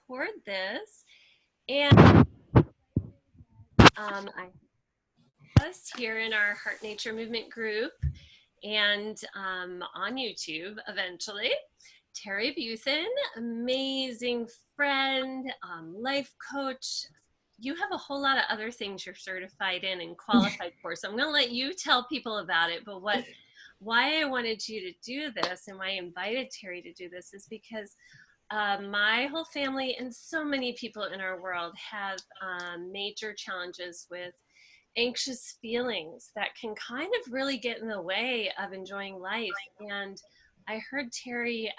record this. And I have us here in our Heart Nature Movement group and on YouTube eventually. Terry Buthen, amazing friend, life coach. You have a whole lot of other things you're certified in and qualified for. So I'm going to let you tell people about it. But why I wanted you to do this and why I invited Terry to do this is because my whole family and so many people in our world have major challenges with anxious feelings that can kind of really get in the way of enjoying life. And I heard Terry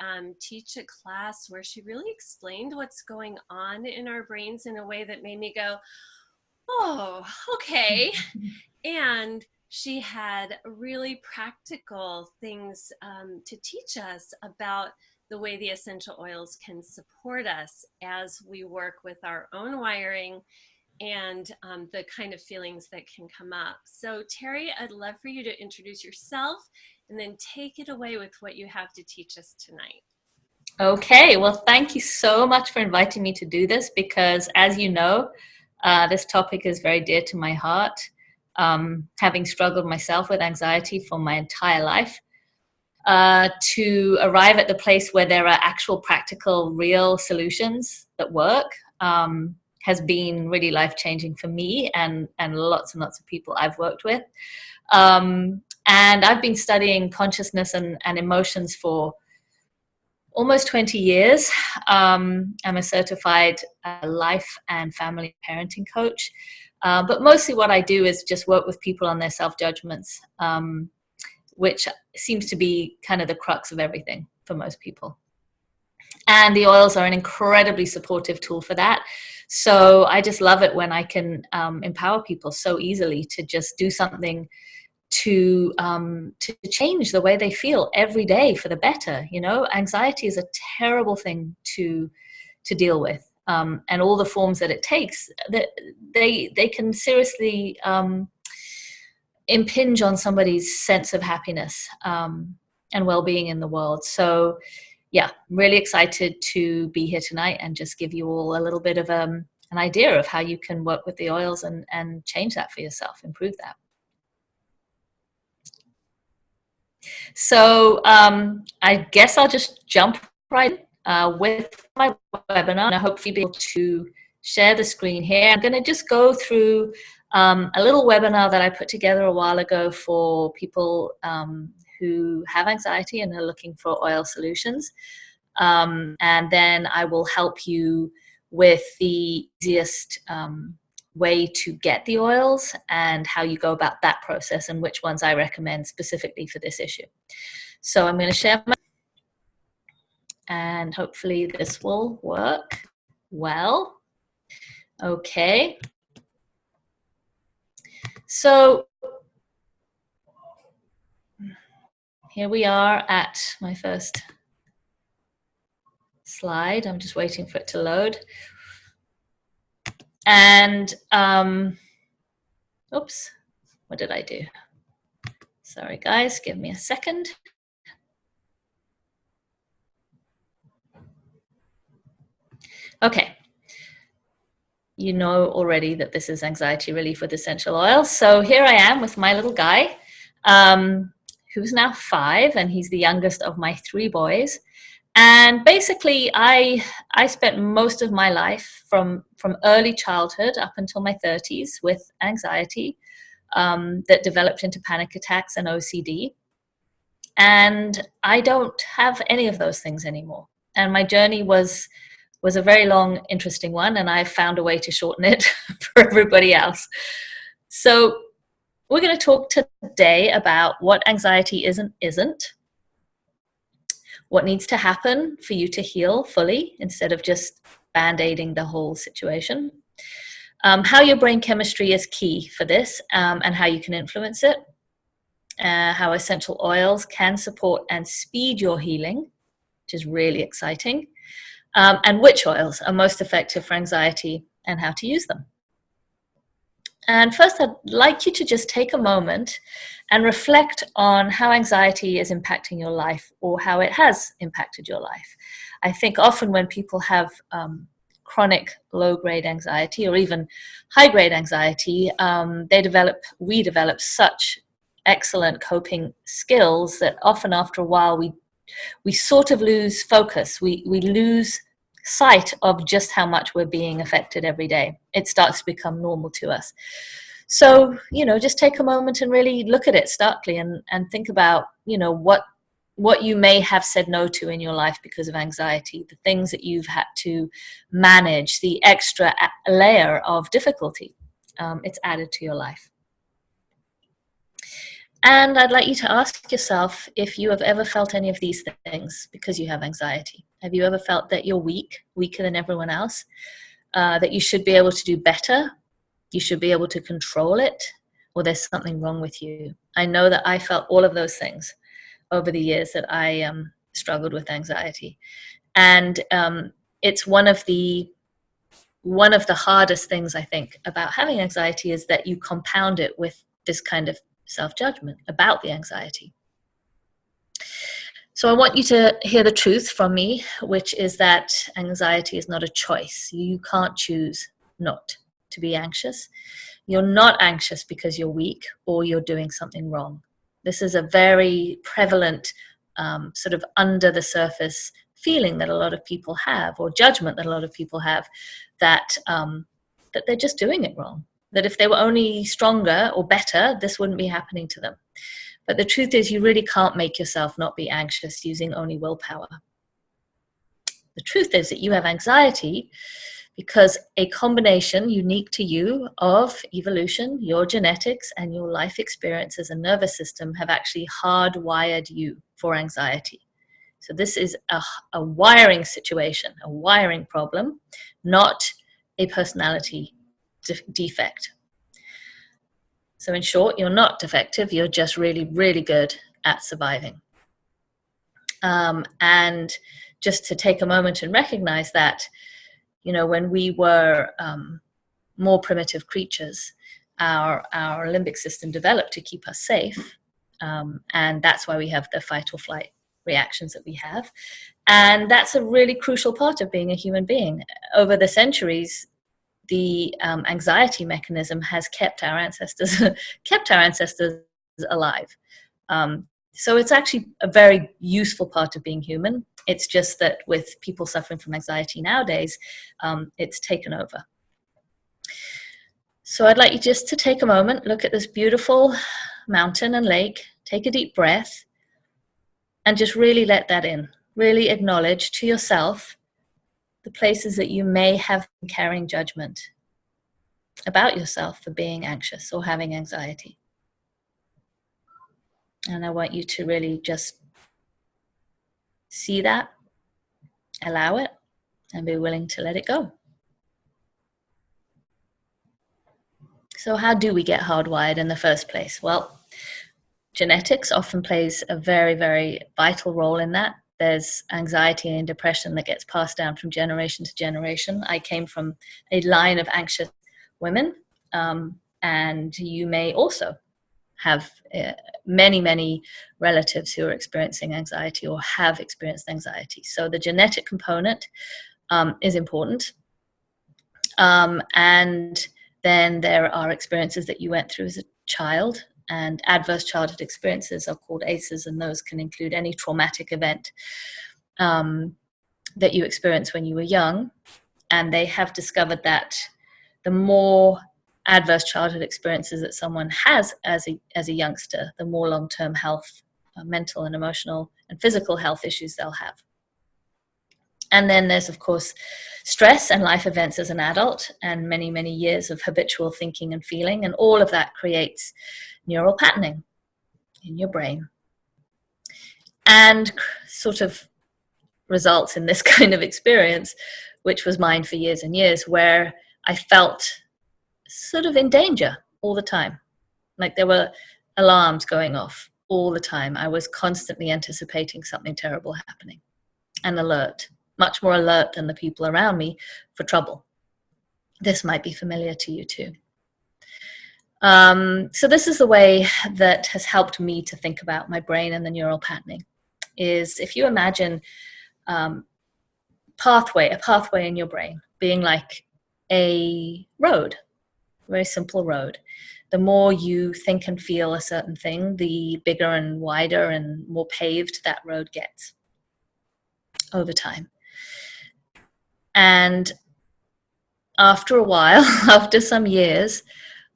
teach a class where she really explained what's going on in our brains in a way that made me go, oh, okay. And she had really practical things to teach us about the way the essential oils can support us as we work with our own wiring and the kind of feelings that can come up. So Terry, I'd love for you to introduce yourself and then take it away with what you have to teach us tonight. Okay, well, thank you so much for inviting me to do this because, as you know, this topic is very dear to my heart. Having struggled myself with anxiety for my entire life, to arrive at the place where there are actual practical, real solutions that work has been really life-changing for me and lots and lots of people I've worked with. And I've been studying consciousness and emotions for almost 20 years. I'm a certified life and family parenting coach. But mostly what I do is just work with people on their self-judgments, which seems to be kind of the crux of everything for most people. And the oils are an incredibly supportive tool for that. So I just love it when I can empower people so easily to just do something to change the way they feel every day for the better. You know, anxiety is a terrible thing to deal with, and all the forms that it takes, that they can seriously impinge on somebody's sense of happiness and well-being in the world. So yeah, really excited to be here tonight and just give you all a little bit of an idea of how you can work with the oils and change that for yourself, improve that. So I guess I'll just jump right with my webinar, and I hope you'll be able to share the screen here. I'm going to just go through a little webinar that I put together a while ago for people who have anxiety and are looking for oil solutions. And then I will help you with the easiest way to get the oils and how you go about that process and which ones I recommend specifically for this issue. So I'm going to share my, and hopefully this will work well. Okay. So here we are at my first slide. I'm just waiting for it to load. And oops, what did I do? Sorry guys, give me a second. Okay. You know already that this is Anxiety Relief with Essential Oils. So here I am with my little guy, who's now 5, and he's the youngest of my 3 boys. And basically, I spent most of my life from early childhood up until my 30s with anxiety that developed into panic attacks and OCD. And I don't have any of those things anymore. And my journey was a very long, interesting one, and I found a way to shorten it for everybody else. So we're going to talk today about what anxiety isn't, what needs to happen for you to heal fully instead of just band-aiding the whole situation, how your brain chemistry is key for this, and how you can influence it, how essential oils can support and speed your healing, which is really exciting, and which oils are most effective for anxiety and how to use them. And first, I'd like you to just take a moment and reflect on how anxiety is impacting your life or how it has impacted your life. I think often when people have chronic low-grade anxiety or even high-grade anxiety, we develop such excellent coping skills that often after a while we sort of lose focus. We lose sight of just how much we're being affected every day. It starts to become normal to us. So, just take a moment and really look at it starkly and think about, what you may have said no to in your life because of anxiety, the things that you've had to manage, the extra layer of difficulty it's added to your life. And I'd like you to ask yourself if you have ever felt any of these things because you have anxiety. Have you ever felt that you're weaker than everyone else, that you should be able to do better, you should be able to control it, or there's something wrong with you? I know that I felt all of those things over the years that I struggled with anxiety. And it's one of the hardest things, I think, about having anxiety is that you compound it with this kind of self-judgment about the anxiety. So I want you to hear the truth from me, which is that anxiety is not a choice. You can't choose not to be anxious. You're not anxious because you're weak or you're doing something wrong. This is a very prevalent sort of under the surface feeling that a lot of people have, or judgment that a lot of people have, that they're just doing it wrong. That if they were only stronger or better, this wouldn't be happening to them. But the truth is, you really can't make yourself not be anxious using only willpower. The truth is that you have anxiety because a combination unique to you of evolution, your genetics, and your life experiences and nervous system have actually hardwired you for anxiety. So this is a wiring situation, a wiring problem, not a personality defect. So in short, you're not defective, you're just really, really good at surviving. And just to take a moment and recognize that, when we were more primitive creatures, our limbic system developed to keep us safe. And that's why we have the fight or flight reactions that we have. And that's a really crucial part of being a human being. Over the centuries, the anxiety mechanism has kept our ancestors alive. So it's actually a very useful part of being human. It's just that with people suffering from anxiety nowadays, it's taken over. So I'd like you just to take a moment, look at this beautiful mountain and lake, take a deep breath, and just really let that in. Really acknowledge to yourself the places that you may have been carrying judgment about yourself for being anxious or having anxiety. And I want you to really just see that, allow it, and be willing to let it go. So how do we get hardwired in the first place? Well, genetics often plays a very, very vital role in that. There's anxiety and depression that gets passed down from generation to generation. I came from a line of anxious women, and you may also have many, many relatives who are experiencing anxiety or have experienced anxiety. So the genetic component is important. And then there are experiences that you went through as a child, and adverse childhood experiences are called ACEs, and those can include any traumatic event that you experienced when you were young. And they have discovered that the more adverse childhood experiences that someone has as a youngster, the more long-term health, mental and emotional and physical health issues they'll have. And then there's, of course, stress and life events as an adult, and many, many years of habitual thinking and feeling, and all of that creates neural patterning in your brain and sort of results in this kind of experience, which was mine for years and years, where I felt sort of in danger all the time. Like there were alarms going off all the time. I was constantly anticipating something terrible happening and alert, much more alert than the people around me for trouble. This might be familiar to you too. So this is the way that has helped me to think about my brain and the neural patterning, is if you imagine a pathway in your brain, being like a road, very simple road. The more you think and feel a certain thing, the bigger and wider and more paved that road gets over time. And after a while, after some years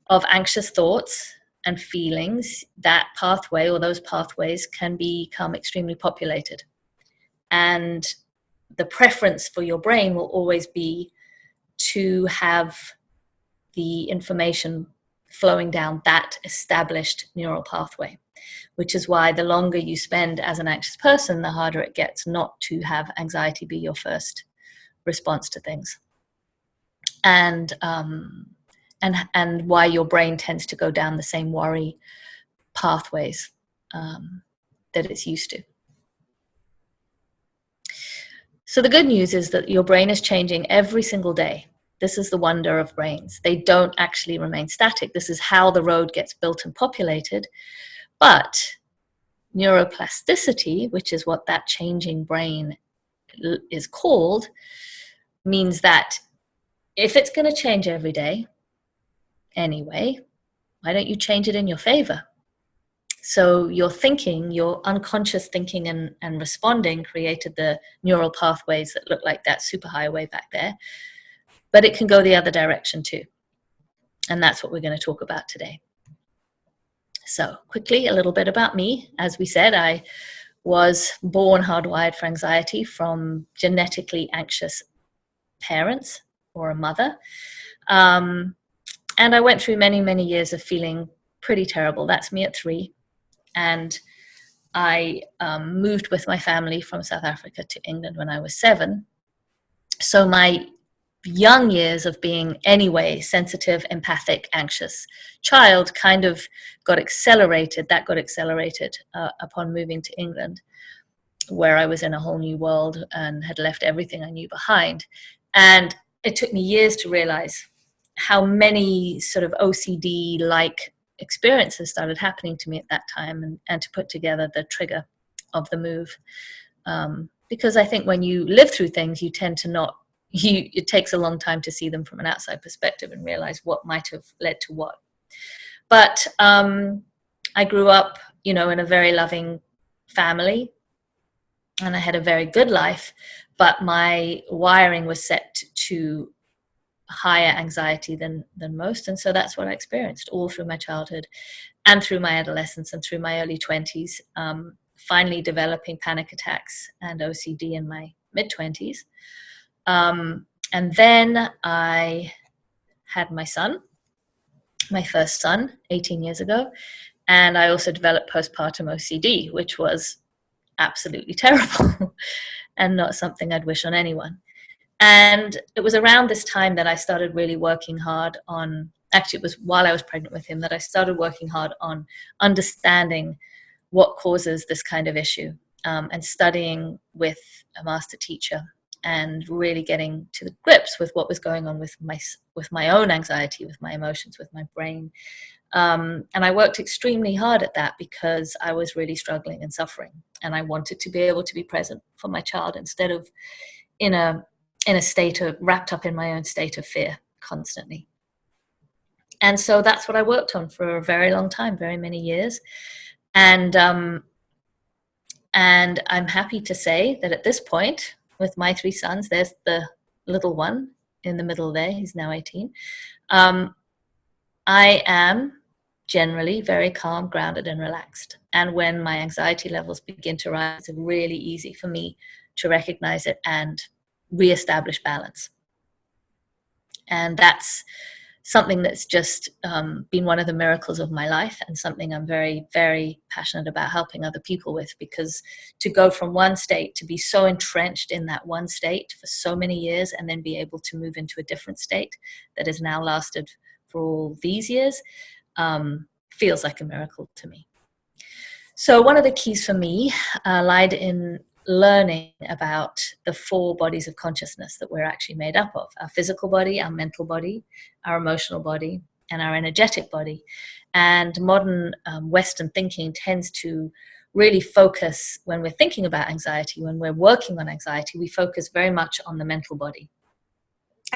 of anxious thoughts and feelings, that pathway or those pathways can become extremely populated. And the preference for your brain will always be to have the information flowing down that established neural pathway, which is why the longer you spend as an anxious person, the harder it gets not to have anxiety be your first response to things. And why your brain tends to go down the same worry pathways that it's used to. So the good news is that your brain is changing every single day. This is the wonder of brains. They don't actually remain static. This is how the road gets built and populated. But neuroplasticity, which is what that changing brain is called, means that if it's going to change every day anyway, why don't you change it in your favor? So your thinking, your unconscious thinking and responding created the neural pathways that look like that superhighway back there. But it can go the other direction too. And that's what we're going to talk about today. So quickly, a little bit about me. As we said, I was born hardwired for anxiety from genetically anxious parents or a mother. And I went through many, many years of feeling pretty terrible. That's me at 3. And I moved with my family from South Africa to England when I was 7. So my young years of being anyway sensitive, empathic, anxious child kind of got accelerated. That got accelerated upon moving to England, where I was in a whole new world and had left everything I knew behind. And it took me years to realize how many sort of OCD-like experiences started happening to me at that time, and to put together the trigger of the move. Because I think when you live through things, you tend to not, it takes a long time to see them from an outside perspective and realize what might have led to what. But I grew up, in a very loving family, and I had a very good life, but my wiring was set to higher anxiety than most. And so that's what I experienced all through my childhood and through my adolescence and through my early 20s, finally developing panic attacks and OCD in my mid-20s. And then I had my son, my first son, 18 years ago. And I also developed postpartum OCD, which was absolutely terrible and not something I'd wish on anyone. And it was around this time that I started really working hard on, actually it was while I was pregnant with him, that I started working hard on understanding what causes this kind of issue, and studying with a master teacher and really getting to the grips with what was going on with my own anxiety, with my emotions, with my brain. And I worked extremely hard at that because I was really struggling and suffering. And I wanted to be able to be present for my child instead of in a state of, wrapped up in my own state of fear constantly. And so that's what I worked on for a very long time, very many years. And I'm happy to say that at this point, with my 3 sons, there's the little one in the middle there, he's now 18. I am generally very calm, grounded, and relaxed. And when my anxiety levels begin to rise, it's really easy for me to recognize it and reestablish balance. And that's something that's just been one of the miracles of my life, and something I'm very, very passionate about helping other people with, because to go from one state, to be so entrenched in that one state for so many years, and then be able to move into a different state that has now lasted for all these years, feels like a miracle to me. So one of the keys for me lied in learning about the 4 bodies of consciousness that we're actually made up of: our physical body, our mental body, our emotional body, and our energetic body. And modern Western thinking tends to really focus, when we're thinking about anxiety, when we're working on anxiety, we focus very much on the mental body,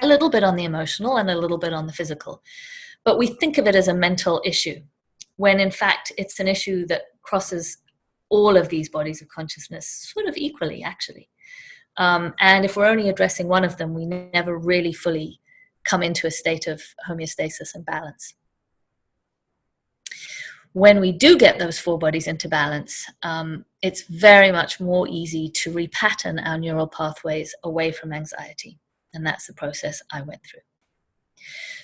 a little bit on the emotional, and a little bit on the physical. But we think of it as a mental issue, when in fact it's an issue that crosses all of these bodies of consciousness sort of equally, actually. And if we're only addressing one of them, we never really fully come into a state of homeostasis and balance. When we do get those four bodies into balance, it's very much more easy to repattern our neural pathways away from anxiety. And that's the process I went through.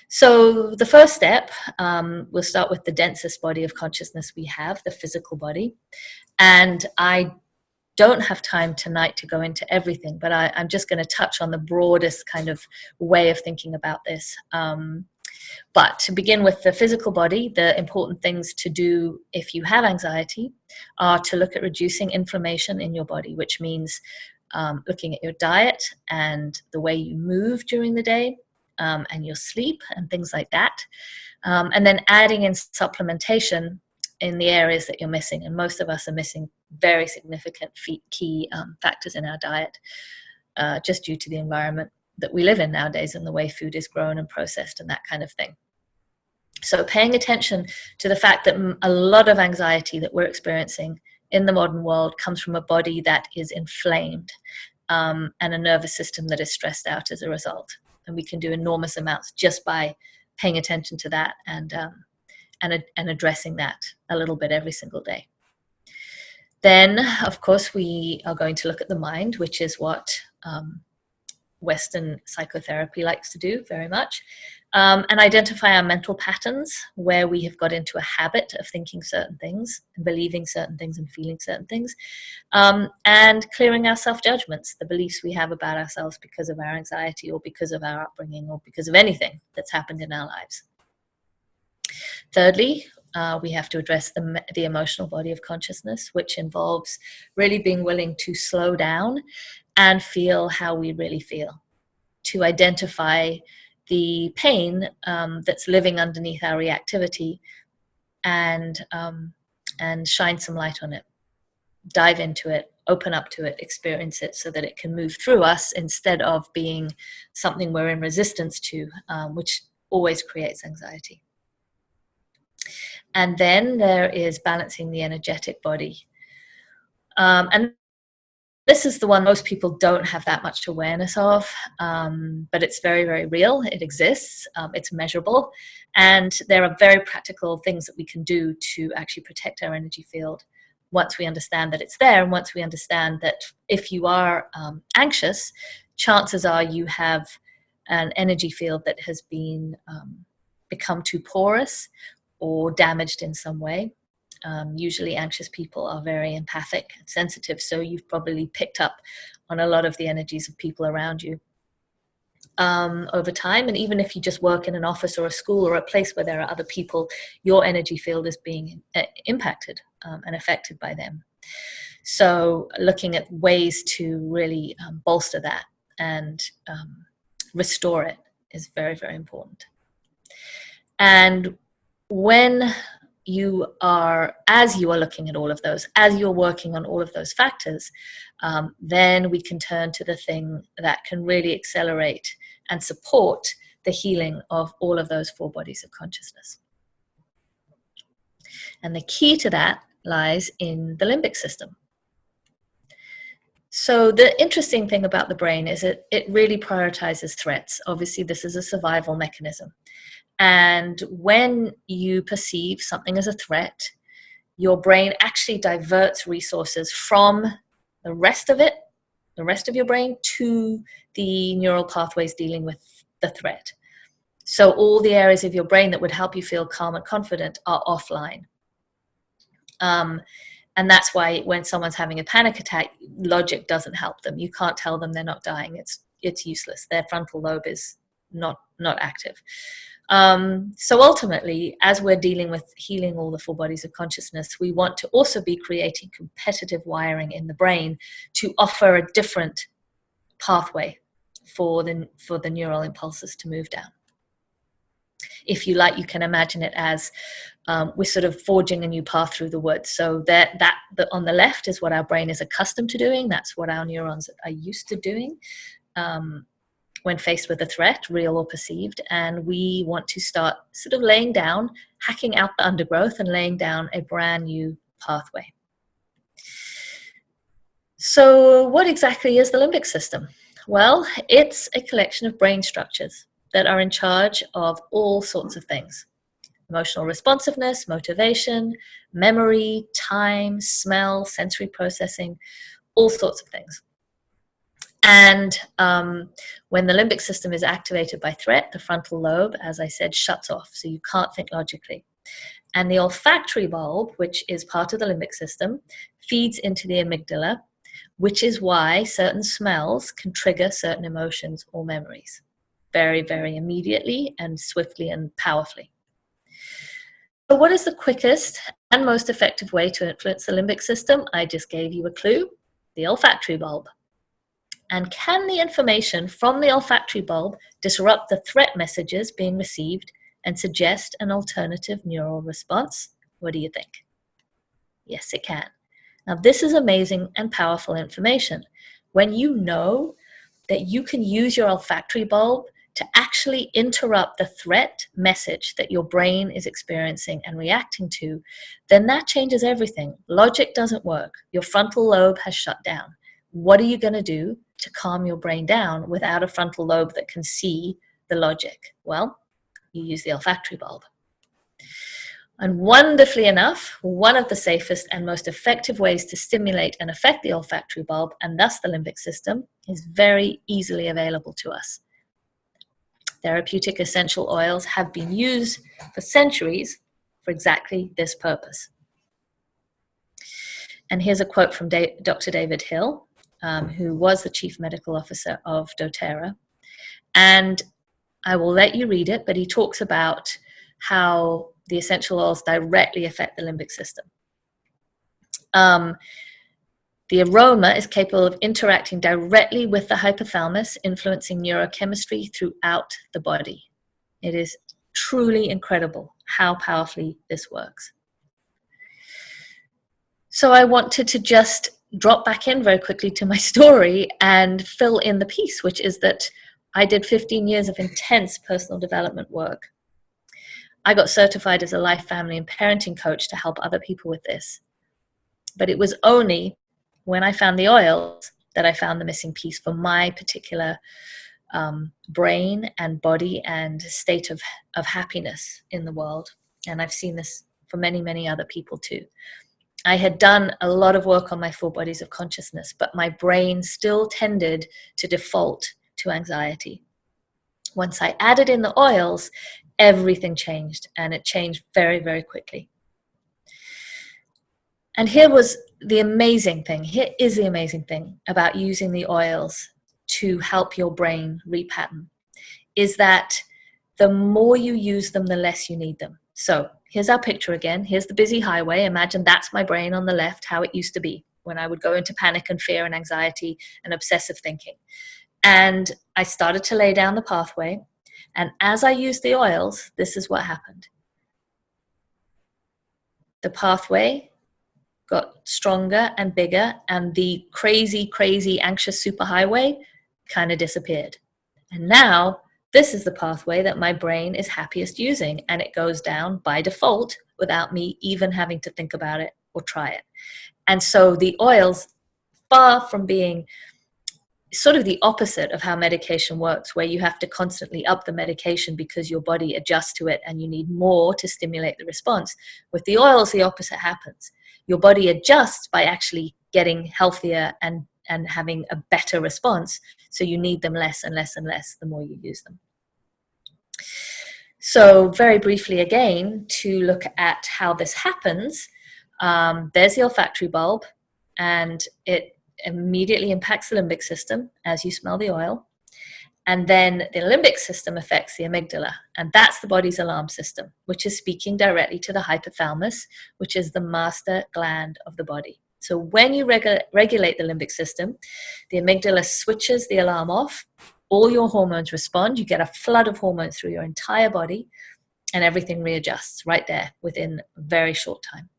So the first step, we'll start with the densest body of consciousness we have, the physical body. And I don't have time tonight to go into everything, but I'm just going to touch on the broadest kind of way of thinking about this. But to begin with the physical body, the important things to do if you have anxiety are to look at reducing inflammation in your body, which means looking at your diet and the way you move during the day, and your sleep and things like that. And then adding in supplementation in the areas that you're missing. And most of us are missing very significant key factors in our diet, just due to the environment that we live in nowadays and the way food is grown and processed and that kind of thing. So paying attention to the fact that a lot of anxiety that we're experiencing in the modern world comes from a body that is inflamed, and a nervous system that is stressed out as a result. And we can do enormous amounts just by paying attention to that and addressing that a little bit every single day. Then, of course, we are going to look at the mind, which is what Western psychotherapy likes to do very much, and identify our mental patterns where we have got into a habit of thinking certain things and believing certain things and feeling certain things, and clearing our self-judgments, the beliefs we have about ourselves because of our anxiety or because of our upbringing or because of anything that's happened in our lives. Thirdly, we have to address the emotional body of consciousness, which involves really being willing to slow down and feel how we really feel, to identify the pain that's living underneath our reactivity, and shine some light on it, dive into it, open up to it, experience it so that it can move through us instead of being something we're in resistance to, which always creates anxiety. And then there is balancing the energetic body. And this is the one most people don't have that much awareness of, but it's very, very real. It exists. It's measurable. And there are very practical things that we can do to actually protect our energy field once we understand that it's there, and once we understand that if you are anxious, chances are you have an energy field that has been become too porous or damaged in some way. Usually anxious people are very empathic and sensitive, so you've probably picked up on a lot of the energies of people around you over time. And even if you just work in an office or a school or a place where there are other people, your energy field is being impacted and affected by them. So looking at ways to really bolster that and restore it is very, very important. And when you are, as you are looking at all of those, as you're working on all of those factors, then we can turn to the thing that can really accelerate and support the healing of all of those four bodies of consciousness. And the key to that lies in the limbic system. So the interesting thing about the brain is it really prioritizes threats. Obviously, this is a survival mechanism. And when you perceive something as a threat, your brain actually diverts resources from the rest of it, the rest of your brain, to the neural pathways dealing with the threat. So all the areas of your brain that would help you feel calm and confident are offline. And that's why when someone's having a panic attack, logic doesn't help them. You can't tell them they're not dying. It's useless. Their frontal lobe is not active. So ultimately, as we're dealing with healing all the four bodies of consciousness, we want to also be creating competitive wiring in the brain to offer a different pathway for the neural impulses to move down. If you like, you can imagine it as we're sort of forging a new path through the woods. So that on the left is what our brain is accustomed to doing. That's what our neurons are used to doing when faced with a threat, real or perceived. And we want to start sort of laying down, hacking out the undergrowth and laying down a brand new pathway. So what exactly is the limbic system? Well, it's a collection of brain structures that are in charge of all sorts of things. Emotional responsiveness, motivation, memory, time, smell, sensory processing, all sorts of things. And when the limbic system is activated by threat, the frontal lobe, as I said, shuts off, so you can't think logically. And the olfactory bulb, which is part of the limbic system, feeds into the amygdala, which is why certain smells can trigger certain emotions or memories very, very immediately and swiftly and powerfully. So what is the quickest and most effective way to influence the limbic system? I just gave you a clue, the olfactory bulb. And can the information from the olfactory bulb disrupt the threat messages being received and suggest an alternative neural response? What do you think? Yes, it can. Now, this is amazing and powerful information. When you know that you can use your olfactory bulb to actually interrupt the threat message that your brain is experiencing and reacting to, then that changes everything. Logic doesn't work. Your frontal lobe has shut down. What are you going to do to calm your brain down without a frontal lobe that can see the logic? Well, you use the olfactory bulb. And wonderfully enough, one of the safest and most effective ways to stimulate and affect the olfactory bulb, and thus the limbic system, is very easily available to us. Therapeutic essential oils have been used for centuries for exactly this purpose. And here's a quote from Dr. David Hill, who was the chief medical officer of doTERRA. And I will let you read it, but he talks about how the essential oils directly affect the limbic system. The aroma is capable of interacting directly with the hypothalamus, influencing neurochemistry throughout the body. It is truly incredible how powerfully this works. So I wanted to just drop back in very quickly to my story and fill in the piece, which is that I did 15 years of intense personal development work. I got certified as a life, family, and parenting coach to help other people with this. But it was only when I found the oils that I found the missing piece for my particular brain and body and state of happiness in the world. And I've seen this for many, many other people too. I had done a lot of work on my 4 bodies of consciousness, but my brain still tended to default to anxiety. Once I added in the oils, everything changed, and it changed very, very quickly. And here is the amazing thing about using the oils to help your brain repattern, is that the more you use them, the less you need them. So here's our picture again. Here's the busy highway. Imagine that's my brain on the left, how it used to be when I would go into panic and fear and anxiety and obsessive thinking. And I started to lay down the pathway. And as I used the oils, this is what happened. The pathway got stronger and bigger, and the crazy, crazy, anxious superhighway kind of disappeared. And now this is the pathway that my brain is happiest using, and it goes down by default without me even having to think about it or try it. And so the oils, far from being sort of the opposite of how medication works, where you have to constantly up the medication because your body adjusts to it and you need more to stimulate the response. With the oils, the opposite happens. Your body adjusts by actually getting healthier and having a better response. So you need them less and less and less the more you use them. So very briefly again, to look at how this happens, there's the olfactory bulb, and it immediately impacts the limbic system as you smell the oil. And then the limbic system affects the amygdala, and that's the body's alarm system, which is speaking directly to the hypothalamus, which is the master gland of the body. So when you regulate the limbic system, the amygdala switches the alarm off, all your hormones respond. You get a flood of hormones through your entire body, and everything readjusts right there within a very short time.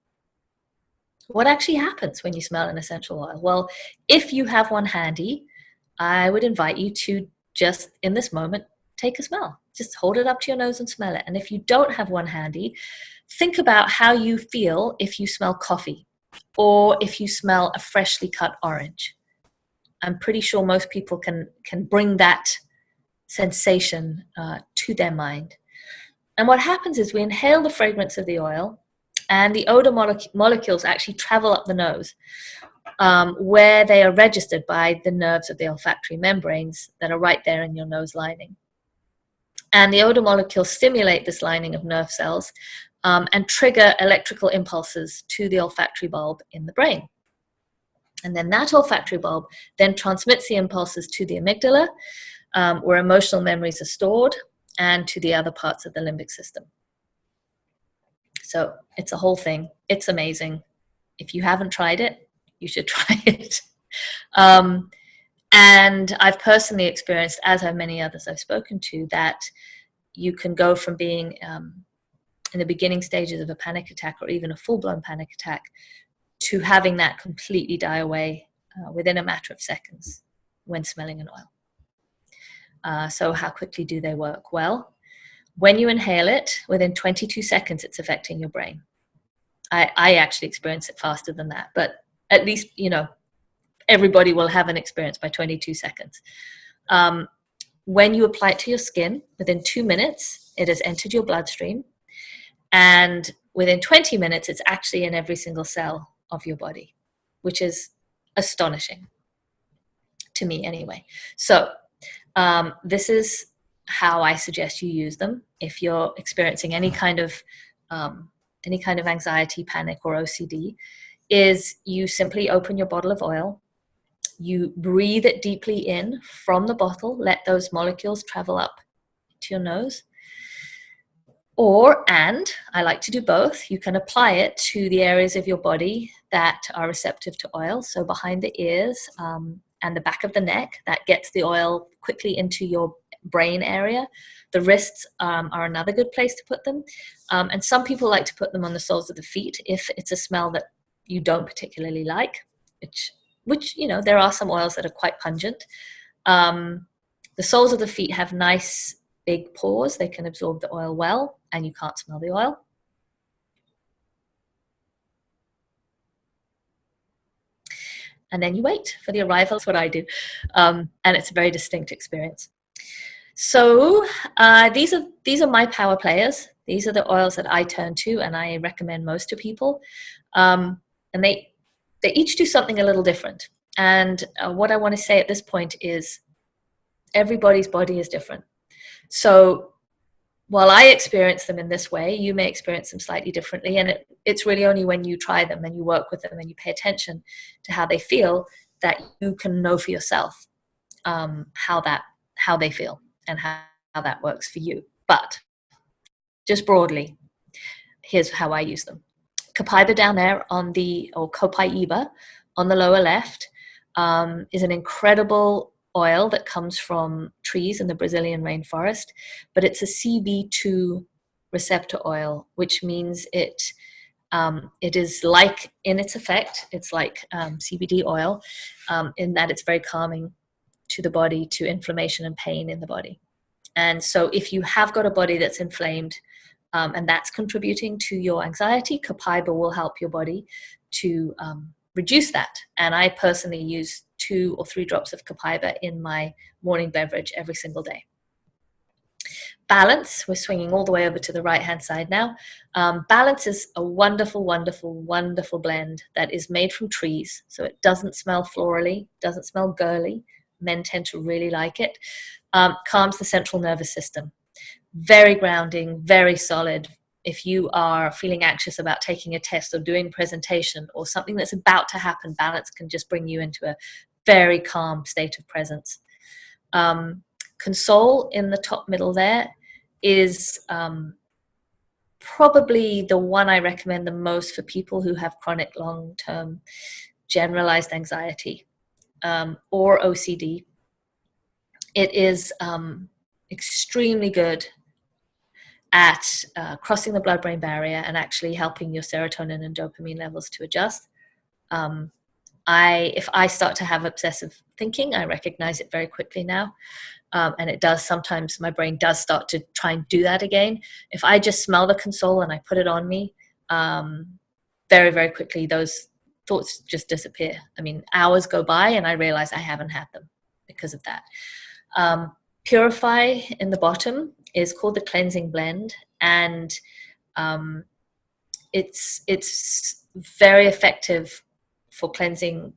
What actually happens when you smell an essential oil? Well, if you have one handy, I would invite you to just in this moment take a smell. Just hold it up to your nose and smell it. And if you don't have one handy, think about how you feel if you smell coffee or if you smell a freshly cut orange. I'm pretty sure most people can bring that sensation to their mind. And what happens is we inhale the fragrance of the oil, and the odor molecules actually travel up the nose, where they are registered by the nerves of the olfactory membranes that are right there in your nose lining. And the odor molecules stimulate this lining of nerve cells and trigger electrical impulses to the olfactory bulb in the brain. And then that olfactory bulb then transmits the impulses to the amygdala, where emotional memories are stored, and to the other parts of the limbic system. So it's a whole thing. It's amazing. If you haven't tried it, you should try it. And I've personally experienced, as have many others I've spoken to, that you can go from being in the beginning stages of a panic attack or even a full-blown panic attack to having that completely die away within a matter of seconds when smelling an oil. So how quickly do they work? Well, when you inhale it, within 22 seconds, it's affecting your brain. I actually experience it faster than that, but at least, everybody will have an experience by 22 seconds. When you apply it to your skin, within 2 minutes, it has entered your bloodstream. And within 20 minutes, it's actually in every single cell of your body, which is astonishing to me anyway. So this is how I suggest you use them if you're experiencing any kind of anxiety, panic, or OCD. Is you simply open your bottle of oil, you breathe it deeply in from the bottle, let those molecules travel up to your nose. And I like to do both. You can apply it to the areas of your body that are receptive to oil, so behind the ears and the back of the neck, that gets the oil quickly into your brain area. The wrists are another good place to put them. And some people like to put them on the soles of the feet if it's a smell that you don't particularly like, which there are some oils that are quite pungent. The soles of the feet have nice big pores. They can absorb the oil well, and you can't smell the oil. And then you wait for the arrival. That's what I do. And it's a very distinct experience. So these are my power players. These are the oils that I turn to and I recommend most to people. And they each do something a little different. And what I want to say at this point is everybody's body is different. So while I experience them in this way, you may experience them slightly differently. And it's really only when you try them and you work with them and you pay attention to how they feel that you can know for yourself how they feel and how that works for you. But just broadly, here's how I use them. Copaiba down there or Copaiba on the lower left is an incredible oil that comes from trees in the Brazilian rainforest, but it's a CB2 receptor oil, which means it is like, in its effect, it's like CBD oil in that it's very calming to the body, to inflammation and pain in the body. And so if you have got a body that's inflamed and that's contributing to your anxiety, Copaiba will help your body to reduce that. And I personally use 2 or 3 drops of Copaiba in my morning beverage every single day. Balance, we're swinging all the way over to the right-hand side now. Balance is a wonderful, wonderful, wonderful blend that is made from trees. So it doesn't smell florally, doesn't smell girly. Men tend to really like it. Calms the central nervous system. Very grounding, very solid. If you are feeling anxious about taking a test or doing a presentation or something that's about to happen, Balance can just bring you into a very calm state of presence. Console in the top middle there is probably the one I recommend the most for people who have chronic long-term generalized anxiety or OCD. It is extremely good at crossing the blood-brain barrier and actually helping your serotonin and dopamine levels to adjust. If I start to have obsessive thinking, I recognize it very quickly now. And it does sometimes, my brain does start to try and do that again. If I just smell the console and I put it on me, very, very quickly, those thoughts just disappear. I mean, hours go by and I realize I haven't had them because of that. Purify in the bottom is called the cleansing blend, and it's very effective for cleansing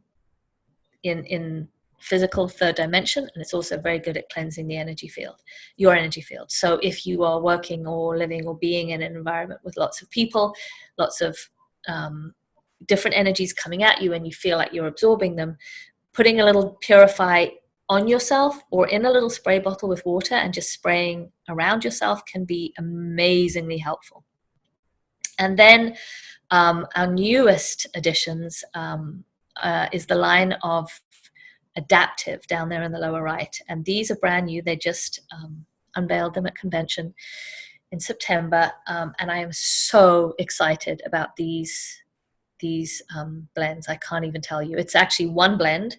in physical third dimension, and it's also very good at cleansing the energy field, your energy field. So if you are working or living or being in an environment with lots of people, lots of different energies coming at you, and you feel like you're absorbing them, putting a little Purify on yourself or in a little spray bottle with water and just spraying around yourself can be amazingly helpful. And then our newest additions is the line of Adaptive down there in the lower right, and these are brand new. They just unveiled them at convention in September, and I am so excited about these blends. I can't even tell you. It's actually one blend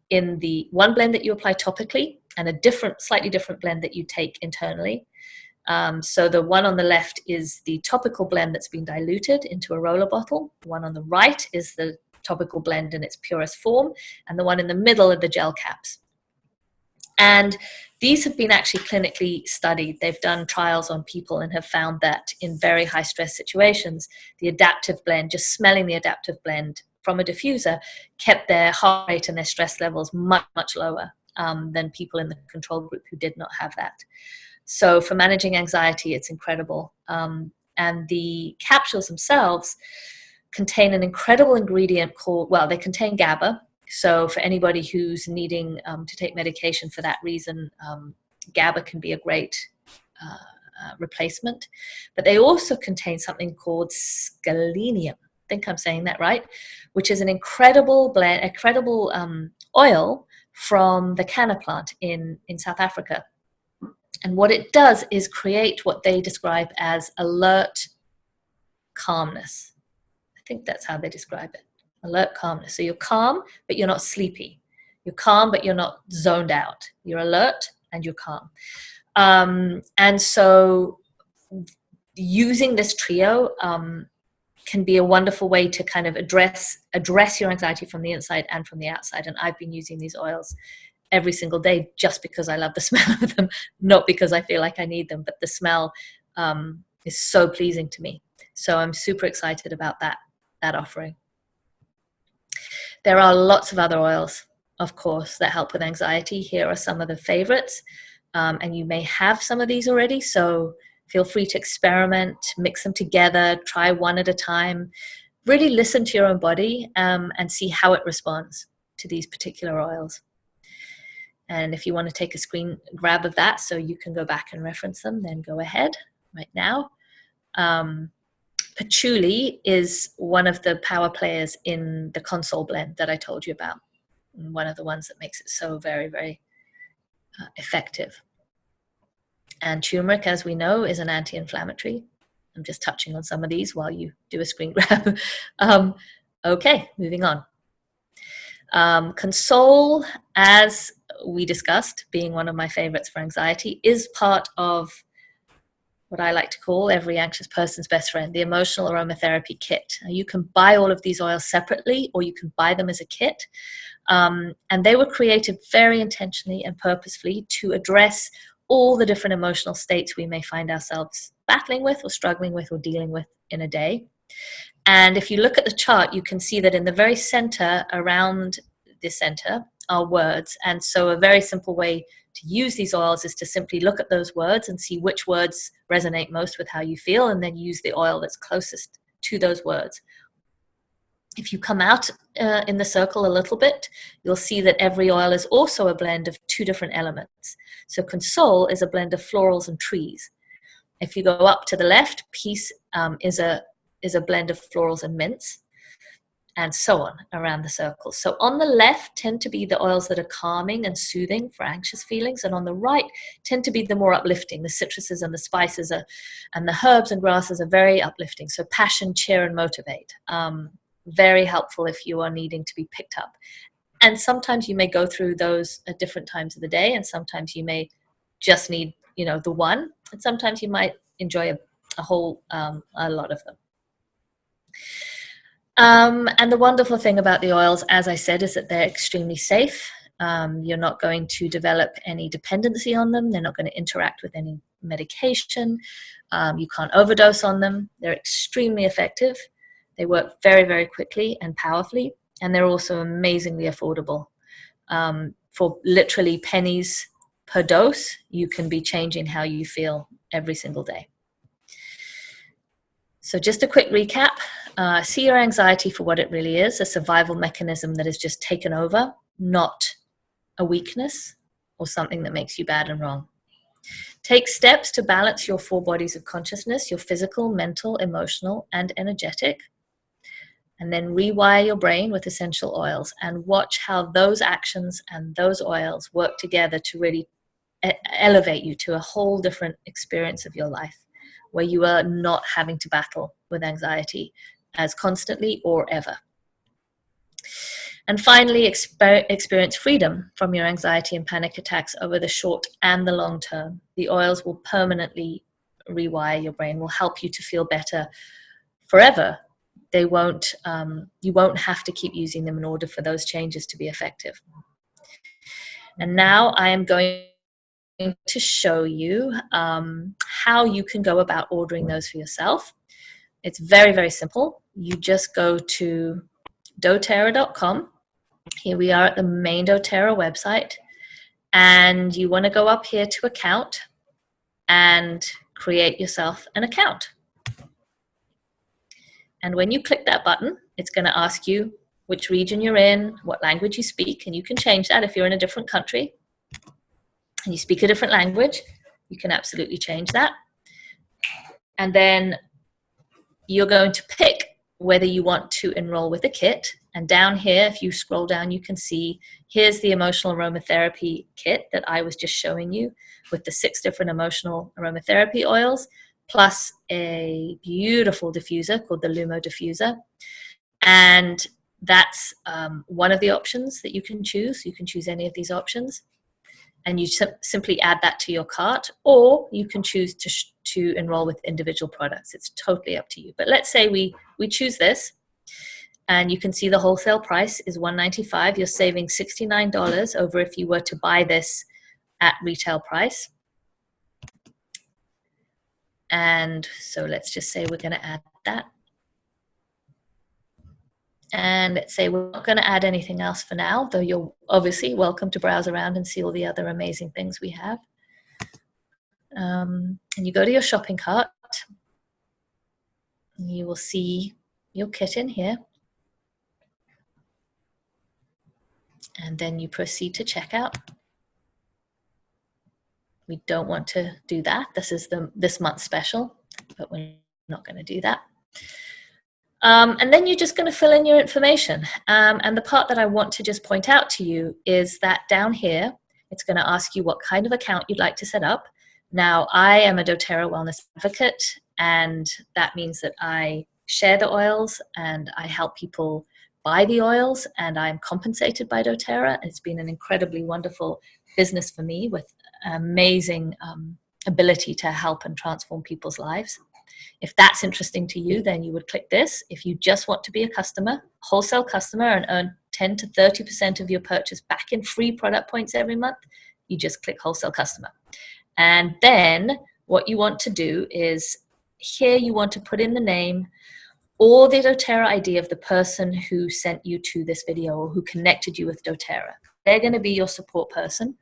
that you apply topically, and a slightly different blend that you take internally. So the one on the left is the topical blend that's been diluted into a roller bottle. The one on the right is the topical blend in its purest form, and the one in the middle are the gel caps. And these have been actually clinically studied. They've done trials on people and have found that in very high stress situations, the adaptive blend, just smelling the adaptive blend from a diffuser, kept their heart rate and their stress levels much, much lower than people in the control group who did not have that. So for managing anxiety, it's incredible. And the capsules themselves contain an incredible ingredient they contain GABA. So for anybody who's needing to take medication for that reason, GABA can be a great replacement. But they also contain something called scalenium. I think I'm saying that right, which is an incredible oil from the canna plant in South Africa. And what it does is create what they describe as alert calmness. I think that's how they describe it. Alert calmness. So you're calm, but you're not sleepy. You're calm, but you're not zoned out. You're alert and you're calm. And so using this trio can be a wonderful way to kind of address your anxiety from the inside and from the outside. And I've been using these oils every single day just because I love the smell of them, not because I feel like I need them, but the smell is so pleasing to me. So I'm super excited about that offering. There are lots of other oils, of course, that help with anxiety. Here are some of the favorites, and you may have some of these already, so feel free to experiment, mix them together, try one at a time, really listen to your own body and see how it responds to these particular oils. And if you want to take a screen grab of that so you can go back and reference them, then go ahead right now. Patchouli is one of the power players in the Console blend that I told you about. One of the ones that makes it so very, very effective. And turmeric, as we know, is an anti-inflammatory. I'm just touching on some of these while you do a screen grab. Okay, moving on. Console, as we discussed, being one of my favorites for anxiety, is part of what I like to call every anxious person's best friend, the emotional aromatherapy kit. You can buy all of these oils separately, or you can buy them as a kit. And they were created very intentionally and purposefully to address all the different emotional states we may find ourselves battling with or struggling with or dealing with in a day. And if you look at the chart, you can see that in the very center, around the center, are words. And so a very simple way to use these oils is to simply look at those words and see which words resonate most with how you feel, and then use the oil that's closest to those words. If you come out in the circle a little bit, you'll see that every oil is also a blend of two different elements. So Console is a blend of florals and trees. If you go up to the left, Peace is a blend of florals and mints. and so on around the circle. So on the left tend to be the oils that are calming and soothing for anxious feelings, and on the right tend to be the more uplifting. The citruses and the spices and the herbs and grasses are very uplifting. So passion, cheer, and motivate. Very helpful if you are needing to be picked up. And sometimes you may go through those at different times of the day, and sometimes you may just need, the one, and sometimes you might enjoy a lot of them. And the wonderful thing about the oils, as I said, is that they're extremely safe. You're not going to develop any dependency on them. They're not going to interact with any medication. You can't overdose on them. They're extremely effective. They work very, very quickly and powerfully. And they're also amazingly affordable. For literally pennies per dose, you can be changing how you feel every single day. So just a quick recap. See your anxiety for what it really is, a survival mechanism that has just taken over, not a weakness or something that makes you bad and wrong. Take steps to balance your 4 bodies of consciousness, your physical, mental, emotional, and energetic. And then rewire your brain with essential oils and watch how those actions and those oils work together to really elevate you to a whole different experience of your life, where you are not having to battle with anxiety as constantly or ever. And finally, experience freedom from your anxiety and panic attacks over the short and the long term. The oils will permanently rewire your brain, will help you to feel better forever. They won't, you won't have to keep using them in order for those changes to be effective. And now I am going to show you how you can go about ordering those for yourself. It's very, very simple. You just go to doTERRA.com. Here we are at the main doTERRA website. And you want to go up here to account and create yourself an account. And when you click that button, it's going to ask you which region you're in, what language you speak, and you can change that if you're in a different country and you speak a different language. You can absolutely change that. And then you're going to pick whether you want to enroll with a kit. And down here, if you scroll down, you can see here's the emotional aromatherapy kit that I was just showing you with the 6 different emotional aromatherapy oils, plus a beautiful diffuser called the Lumo Diffuser. And that's one of the options that you can choose. You can choose any of these options. And you simply add that to your cart, or you can choose to enroll with individual products. It's totally up to you. But let's say we choose this, and you can see the wholesale price is $195. You're saving $69 over if you were to buy this at retail price. And so let's just say we're going to add that. And let's say we're not going to add anything else for now, though you're obviously welcome to browse around and see all the other amazing things we have. And you go to your shopping cart. And you will see your kit in here. And then you proceed to checkout. We don't want to do that. This is this month's special, but we're not going to do that. And then you're just going to fill in your information. And the part that I want to just point out to you is that down here, it's going to ask you what kind of account you'd like to set up. Now, I am a doTERRA wellness advocate, and that means that I share the oils and I help people buy the oils, and I'm compensated by doTERRA. It's been an incredibly wonderful business for me with amazing ability to help and transform people's lives. If that's interesting to you, then you would click this. If you just want to be a customer, wholesale customer, and earn 10 to 30% of your purchase back in free product points every month, you just click wholesale customer. And then what you want to do is here you want to put in the name or the doTERRA ID of the person who sent you to this video or who connected you with doTERRA. They're going to be your support person.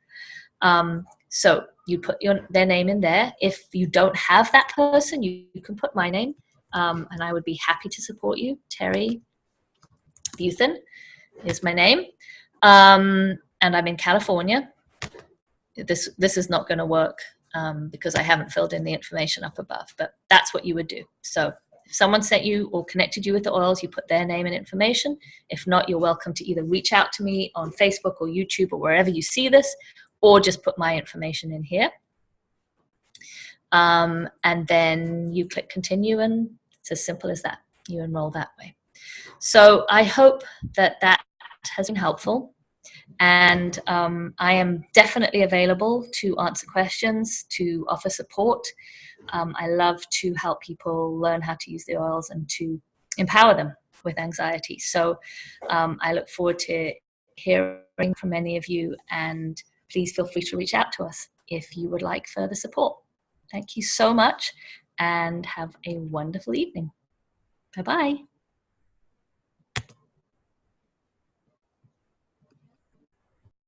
So you put their name in there. If you don't have that person, you can put my name, and I would be happy to support you. Terry Buthen is my name, and I'm in California. This is not going to work because I haven't filled in the information up above, but that's what you would do. So If someone sent you or connected you with the oils, you put their name and information. If not, you're welcome to either reach out to me on Facebook or YouTube or wherever you see this, or just put my information in here. And then you click continue, and it's as simple as that. You enroll that way. So I hope that that has been helpful. And I am definitely available to answer questions, to offer support. I love to help people learn how to use the oils and to empower them with anxiety. So I look forward to hearing from many of you, and please feel free to reach out to us if you would like further support. Thank you so much, and have a wonderful evening. Bye-bye.